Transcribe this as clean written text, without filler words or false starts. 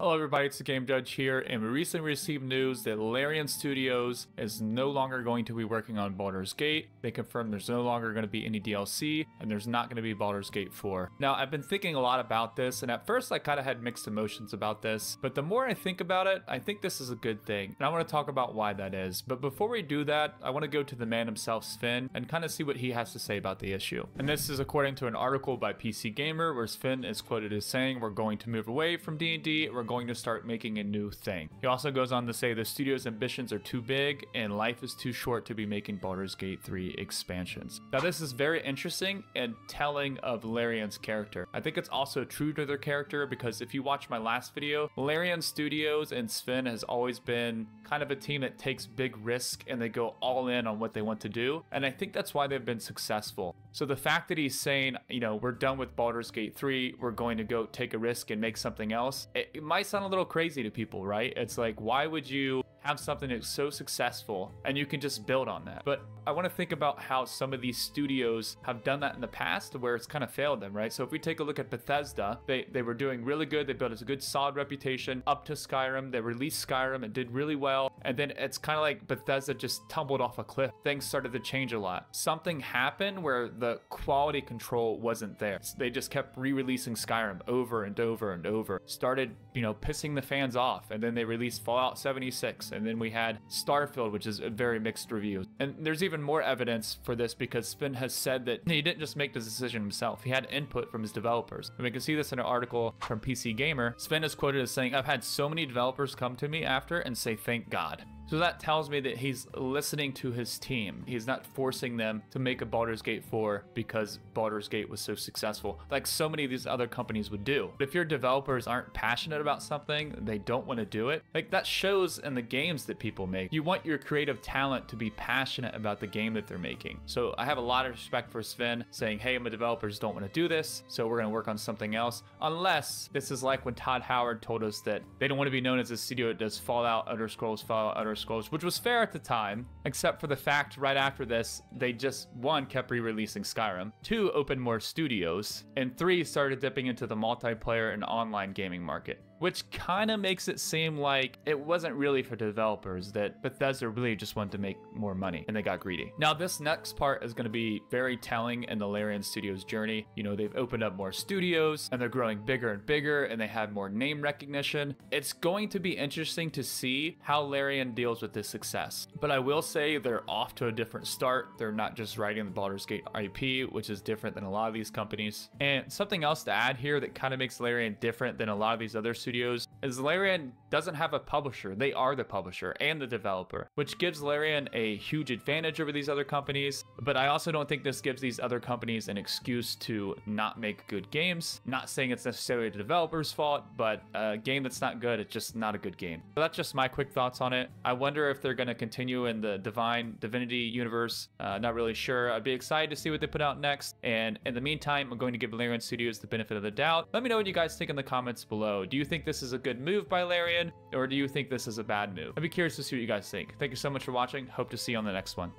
Hello everybody, it's the Game Judge here, and we recently received news that Larian Studios is no longer going to be working on Baldurs Gate. They confirmed there's no longer going to be any DLC, and there's not going to be Baldurs Gate 4. Now, I've been thinking a lot about this, and at first I kind of had mixed emotions about this, but the more I think about it, I think this is a good thing, and I want to talk about why that is. But before we do that, I want to go to the man himself, Sven, and kind of see what he has to say about the issue. And this is according to an article by PC Gamer, where Sven is quoted as saying, "We're going to move away from D&D, we're going to start making a new thing." He also goes on to say the studio's ambitions are too big and life is too short to be making Baldur's Gate 3 expansions. Now this is very interesting and telling of Larian's character. I think it's also true to their character because if you watch my last video, Larian Studios and Sven has always been kind of a team that takes big risk and they go all in on what they want to do, and I think that's why they've been successful. So the fact that he's saying, you know, we're done with Baldur's Gate 3, we're going to go take a risk and make something else, it might sound a little crazy to people, right? It's like, why would you have something that's so successful and you can just build on that? But I want to think about how some of these studios have done that in the past where it's kind of failed them, right? So if we take a look at Bethesda, they were doing really good. They built a good solid reputation up to Skyrim. They released Skyrim and did really well. And then it's kind of like Bethesda just tumbled off a cliff. Things started to change a lot. Something happened where the quality control wasn't there. They just kept re-releasing Skyrim over and over and over. Started, you know, pissing the fans off. And then they released Fallout 76. And then we had Starfield, which is a very mixed review. And there's even more evidence for this because Sven has said that he didn't just make this decision himself. He had input from his developers. And we can see this in an article from PC Gamer. Sven is quoted as saying, "I've had so many developers come to me after and say thank God." So that tells me that he's listening to his team. He's not forcing them to make a Baldur's Gate 4 because Baldur's Gate was so successful, like so many of these other companies would do. But if your developers aren't passionate about something, they don't want to do it, like that shows in the games that people make. You want your creative talent to be passionate about the game that they're making. So I have a lot of respect for Sven saying, hey, my developers don't want to do this, so we're going to work on something else. Unless this is like when Todd Howard told us that they don't want to be known as a studio that does Fallout, Elder Scrolls, which was fair at the time, except for the fact right after this, they just, 1, kept re-releasing Skyrim, 2, opened more studios, and 3, started dipping into the multiplayer and online gaming market. Which kind of makes it seem like it wasn't really for developers, that Bethesda really just wanted to make more money and they got greedy. Now this next part is going to be very telling in the Larian Studios journey. You know, they've opened up more studios and they're growing bigger and bigger and they have more name recognition. It's going to be interesting to see how Larian deals with this success. But I will say they're off to a different start. They're not just writing the Baldur's Gate IP, which is different than a lot of these companies. And something else to add here that kind of makes Larian different than a lot of these other studios is Larian doesn't have a publisher. They are the publisher and the developer, which gives Larian a huge advantage over these other companies. But I also don't think this gives these other companies an excuse to not make good games. Not saying it's necessarily the developer's fault, but a game that's not good, it's just not a good game. So that's just my quick thoughts on it. I wonder if they're going to continue in the Divinity universe. Not really sure. I'd be excited to see what they put out next. And in the meantime, I'm going to give Larian Studios the benefit of the doubt. Let me know what you guys think in the comments below. Do you think this is a good move by Larian, or do you think this is a bad move? I'd be curious to see what you guys think. Thank you so much for watching. Hope to see you on the next one.